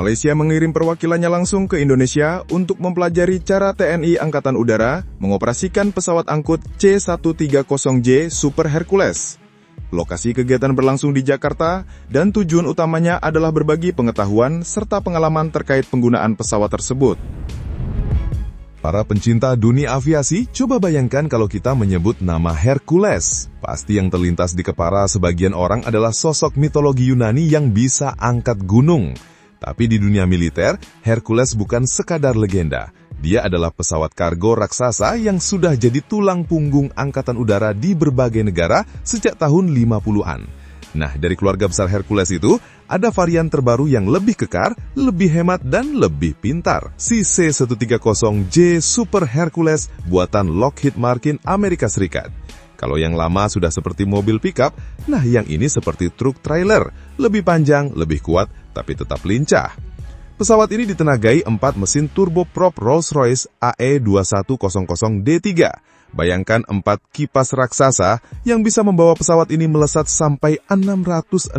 Malaysia mengirim perwakilannya langsung ke Indonesia untuk mempelajari cara TNI Angkatan Udara mengoperasikan pesawat angkut C-130J Super Hercules. Lokasi kegiatan berlangsung di Jakarta dan tujuan utamanya adalah berbagi pengetahuan serta pengalaman terkait penggunaan pesawat tersebut. Para pencinta dunia aviasi, coba bayangkan kalau kita menyebut nama Hercules. Pasti yang terlintas di kepala sebagian orang adalah sosok mitologi Yunani yang bisa angkat gunung. Tapi di dunia militer, Hercules bukan sekadar legenda. Dia adalah pesawat kargo raksasa yang sudah jadi tulang punggung angkatan udara di berbagai negara sejak tahun 50-an. Nah, dari keluarga besar Hercules itu, ada varian terbaru yang lebih kekar, lebih hemat, dan lebih pintar. Si C-130J Super Hercules buatan Lockheed Martin Amerika Serikat. Kalau yang lama sudah seperti mobil pickup, nah yang ini seperti truk trailer, lebih panjang, lebih kuat, tapi tetap lincah. Pesawat ini ditenagai 4 mesin turboprop Rolls-Royce AE2100D3. Bayangkan 4 kipas raksasa yang bisa membawa pesawat ini melesat sampai 660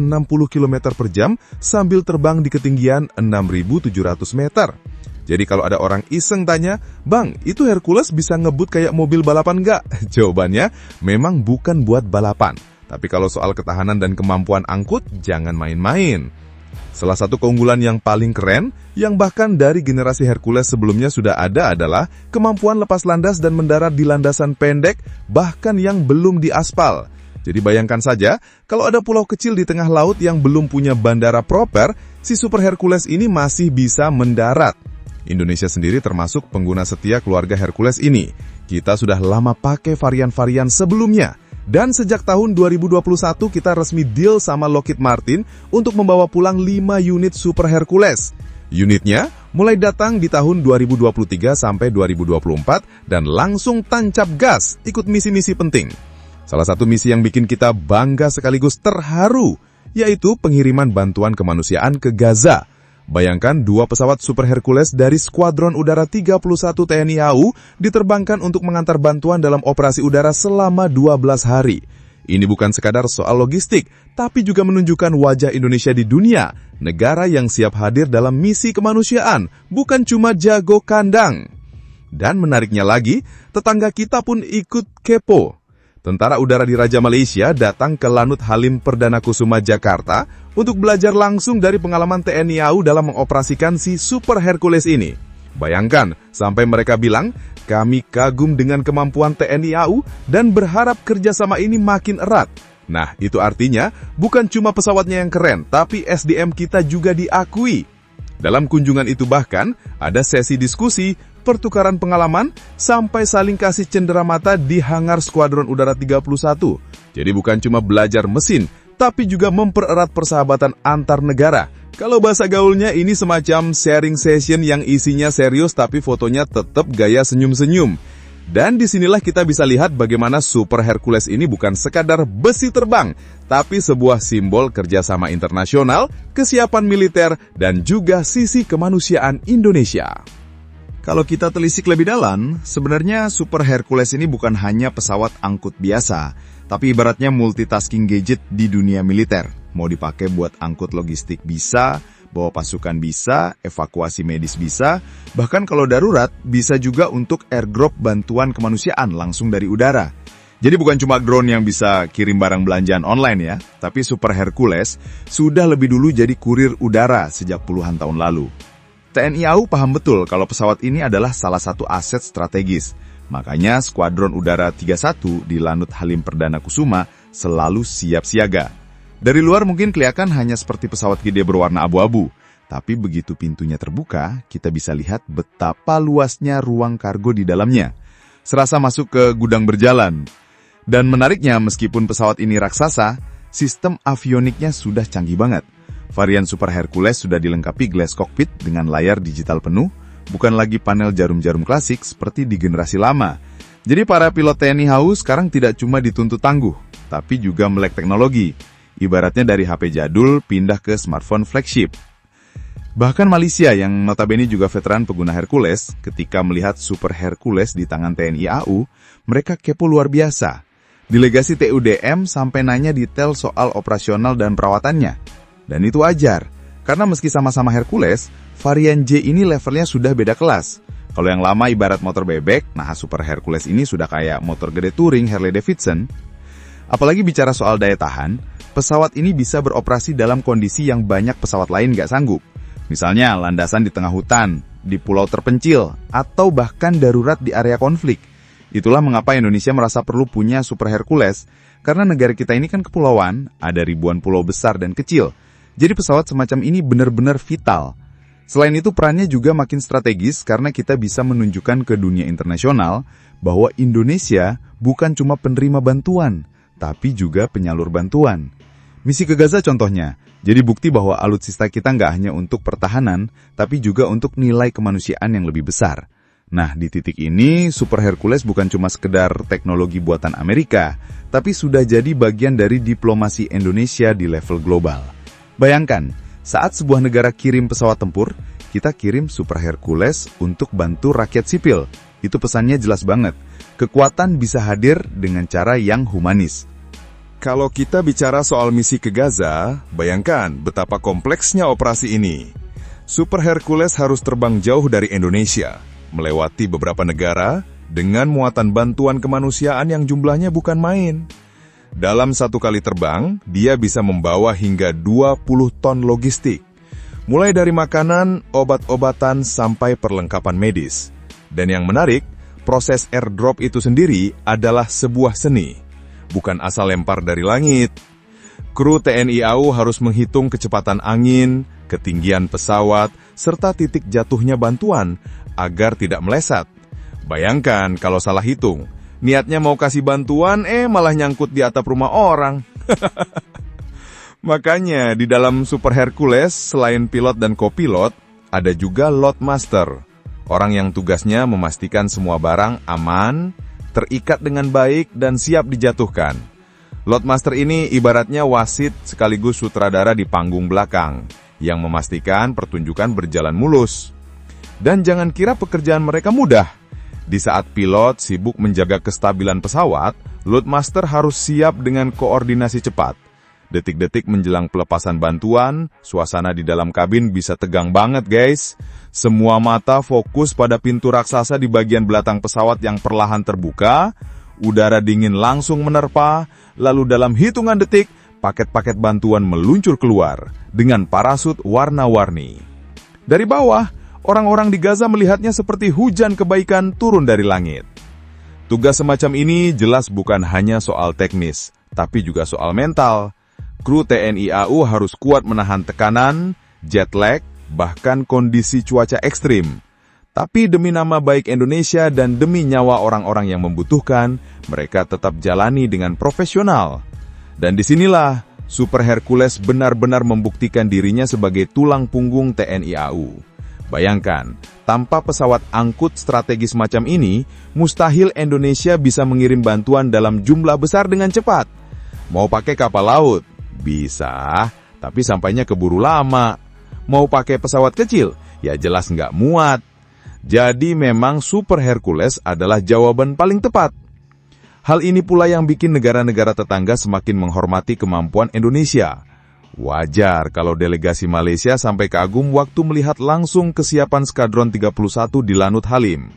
km per jam sambil terbang di ketinggian 6.700 meter. Jadi kalau ada orang iseng tanya, "Bang, itu Hercules bisa ngebut kayak mobil balapan nggak?" Jawabannya, memang bukan buat balapan. Tapi kalau soal ketahanan dan kemampuan angkut, jangan main-main. Salah satu keunggulan yang paling keren, yang bahkan dari generasi Hercules sebelumnya sudah ada adalah kemampuan lepas landas dan mendarat di landasan pendek, bahkan yang belum diaspal. Jadi bayangkan saja, kalau ada pulau kecil di tengah laut yang belum punya bandara proper, si Super Hercules ini masih bisa mendarat. Indonesia sendiri termasuk pengguna setia keluarga Hercules ini. Kita sudah lama pakai varian-varian sebelumnya. Dan sejak tahun 2021 kita resmi deal sama Lockheed Martin untuk membawa pulang 5 unit Super Hercules. Unitnya mulai datang di tahun 2023 sampai 2024 dan langsung tancap gas ikut misi-misi penting. Salah satu misi yang bikin kita bangga sekaligus terharu, yaitu pengiriman bantuan kemanusiaan ke Gaza. Bayangkan 2 pesawat Super Hercules dari Skuadron Udara 31 TNI AU diterbangkan untuk mengantar bantuan dalam operasi udara selama 12 hari. Ini bukan sekadar soal logistik, tapi juga menunjukkan wajah Indonesia di dunia, negara yang siap hadir dalam misi kemanusiaan, bukan cuma jago kandang. Dan menariknya lagi, tetangga kita pun ikut kepo. Tentara Udara di Raja Malaysia datang ke Lanut Halim Perdana Kusuma Jakarta untuk belajar langsung dari pengalaman TNI AU dalam mengoperasikan si Super Hercules ini. Bayangkan, sampai mereka bilang, "Kami kagum dengan kemampuan TNI AU dan berharap kerjasama ini makin erat." Nah, itu artinya bukan cuma pesawatnya yang keren, tapi SDM kita juga diakui. Dalam kunjungan itu bahkan, ada sesi diskusi, pertukaran pengalaman, sampai saling kasih cenderamata di hangar Skuadron Udara 31. Jadi bukan cuma belajar mesin, tapi juga mempererat persahabatan antar negara. Kalau bahasa gaulnya ini semacam sharing session yang isinya serius tapi fotonya tetap gaya senyum-senyum. Dan disinilah kita bisa lihat bagaimana Super Hercules ini bukan sekadar besi terbang, tapi sebuah simbol kerjasama internasional, kesiapan militer, dan juga sisi kemanusiaan Indonesia. Kalau kita telisik lebih dalam, sebenarnya Super Hercules ini bukan hanya pesawat angkut biasa, tapi ibaratnya multitasking gadget di dunia militer. Mau dipakai buat angkut logistik bisa, bawa pasukan bisa, evakuasi medis bisa, bahkan kalau darurat bisa juga untuk airdrop bantuan kemanusiaan langsung dari udara. Jadi bukan cuma drone yang bisa kirim barang belanjaan online ya, tapi Super Hercules sudah lebih dulu jadi kurir udara sejak puluhan tahun lalu. TNI AU paham betul kalau pesawat ini adalah salah satu aset strategis. Makanya Skuadron Udara 31 di Lanut Halim Perdana Kusuma selalu siap siaga. Dari luar mungkin kelihatan hanya seperti pesawat gede berwarna abu-abu. Tapi begitu pintunya terbuka, kita bisa lihat betapa luasnya ruang kargo di dalamnya. Serasa masuk ke gudang berjalan. Dan menariknya, meskipun pesawat ini raksasa, sistem avioniknya sudah canggih banget. Varian Super Hercules sudah dilengkapi glass cockpit dengan layar digital penuh, bukan lagi panel jarum-jarum klasik seperti di generasi lama. Jadi para pilot TNI AU sekarang tidak cuma dituntut tangguh, tapi juga melek teknologi. Ibaratnya dari HP jadul pindah ke smartphone flagship. Bahkan Malaysia yang notabene juga veteran pengguna Hercules, ketika melihat Super Hercules di tangan TNI AU, mereka kepo luar biasa. Delegasi TUDM sampai nanya detail soal operasional dan perawatannya. Dan itu wajar, Karena meski sama-sama Hercules, varian J ini levelnya sudah beda kelas. Kalau yang lama ibarat motor bebek, nah Super Hercules ini sudah kayak motor gede touring Harley Davidson. Apalagi bicara soal daya tahan, pesawat ini bisa beroperasi dalam kondisi yang banyak pesawat lain nggak sanggup. Misalnya landasan di tengah hutan, di pulau terpencil, atau bahkan darurat di area konflik. Itulah mengapa Indonesia merasa perlu punya Super Hercules, karena negara kita ini kan kepulauan, ada ribuan pulau besar dan kecil. Jadi pesawat semacam ini benar-benar vital. Selain itu perannya juga makin strategis karena kita bisa menunjukkan ke dunia internasional bahwa Indonesia bukan cuma penerima bantuan, tapi juga penyalur bantuan. Misi ke Gaza contohnya, jadi bukti bahwa alutsista kita nggak hanya untuk pertahanan, tapi juga untuk nilai kemanusiaan yang lebih besar. Nah, di titik ini, Super Hercules bukan cuma sekedar teknologi buatan Amerika, tapi sudah jadi bagian dari diplomasi Indonesia di level global. Bayangkan, saat sebuah negara kirim pesawat tempur, kita kirim Super Hercules untuk bantu rakyat sipil. Itu pesannya jelas banget. Kekuatan bisa hadir dengan cara yang humanis. Kalau kita bicara soal misi ke Gaza, bayangkan betapa kompleksnya operasi ini. Super Hercules harus terbang jauh dari Indonesia, melewati beberapa negara, dengan muatan bantuan kemanusiaan yang jumlahnya bukan main. Dalam satu kali terbang, dia bisa membawa hingga 20 ton logistik. Mulai dari makanan, obat-obatan, sampai perlengkapan medis. Dan yang menarik, proses airdrop itu sendiri adalah sebuah seni. Bukan asal lempar dari langit. Kru TNI AU harus menghitung kecepatan angin, ketinggian pesawat, serta titik jatuhnya bantuan agar tidak meleset. Bayangkan kalau salah hitung. Niatnya mau kasih bantuan, malah nyangkut di atap rumah orang. Makanya, di dalam Super Hercules, selain pilot dan kopilot, ada juga loadmaster. Orang yang tugasnya memastikan semua barang aman, terikat dengan baik, dan siap dijatuhkan. Loadmaster ini ibaratnya wasit sekaligus sutradara di panggung belakang, yang memastikan pertunjukan berjalan mulus. Dan jangan kira pekerjaan mereka mudah. Di saat pilot sibuk menjaga kestabilan pesawat, loadmaster harus siap dengan koordinasi cepat. Detik-detik menjelang pelepasan bantuan, suasana di dalam kabin bisa tegang banget guys. Semua mata fokus pada pintu raksasa di bagian belakang pesawat yang perlahan terbuka, udara dingin langsung menerpa, lalu dalam hitungan detik, paket-paket bantuan meluncur keluar dengan parasut warna-warni. Dari bawah, orang-orang di Gaza melihatnya seperti hujan kebaikan turun dari langit. Tugas semacam ini jelas bukan hanya soal teknis, tapi juga soal mental. Kru TNI AU harus kuat menahan tekanan, jet lag, bahkan kondisi cuaca ekstrim. Tapi demi nama baik Indonesia dan demi nyawa orang-orang yang membutuhkan, mereka tetap jalani dengan profesional. Dan disinilah Super Hercules benar-benar membuktikan dirinya sebagai tulang punggung TNI AU. Bayangkan, tanpa pesawat angkut strategis macam ini, mustahil Indonesia bisa mengirim bantuan dalam jumlah besar dengan cepat. Mau pakai kapal laut? Bisa, tapi sampainya keburu lama. Mau pakai pesawat kecil? Ya jelas nggak muat. Jadi memang Super Hercules adalah jawaban paling tepat. Hal ini pula yang bikin negara-negara tetangga semakin menghormati kemampuan Indonesia. Wajar kalau delegasi Malaysia sampai kagum waktu melihat langsung kesiapan Skadron 31 di Lanut Halim.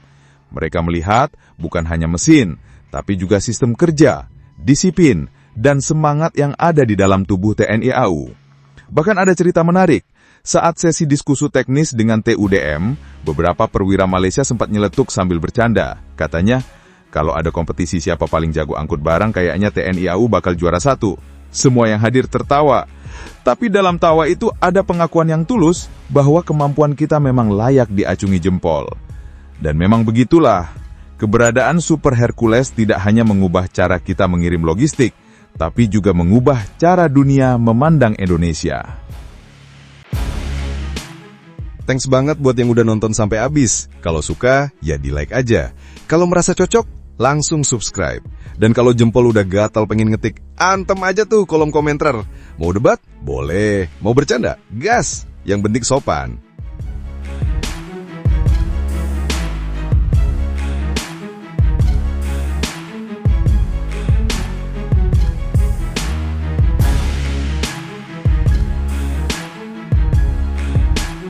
Mereka melihat bukan hanya mesin, tapi juga sistem kerja, disiplin, dan semangat yang ada di dalam tubuh TNI AU. Bahkan ada cerita menarik, saat sesi diskusi teknis dengan TUDM, beberapa perwira Malaysia sempat nyeletuk sambil bercanda. Katanya, kalau ada kompetisi siapa paling jago angkut barang, kayaknya TNI AU bakal juara 1. Semua yang hadir tertawa. Tapi dalam tawa itu ada pengakuan yang tulus bahwa kemampuan kita memang layak diacungi jempol. Dan memang begitulah, keberadaan Super Hercules tidak hanya mengubah cara kita mengirim logistik, tapi juga mengubah cara dunia memandang Indonesia. Thanks banget buat yang udah nonton sampai habis. Kalau suka, ya di-like aja. Kalau merasa cocok, langsung subscribe. Dan kalau jempol udah gatal pengen ngetik, antem aja tuh kolom komentar. Mau debat? Boleh. Mau bercanda? Gas! Yang penting sopan.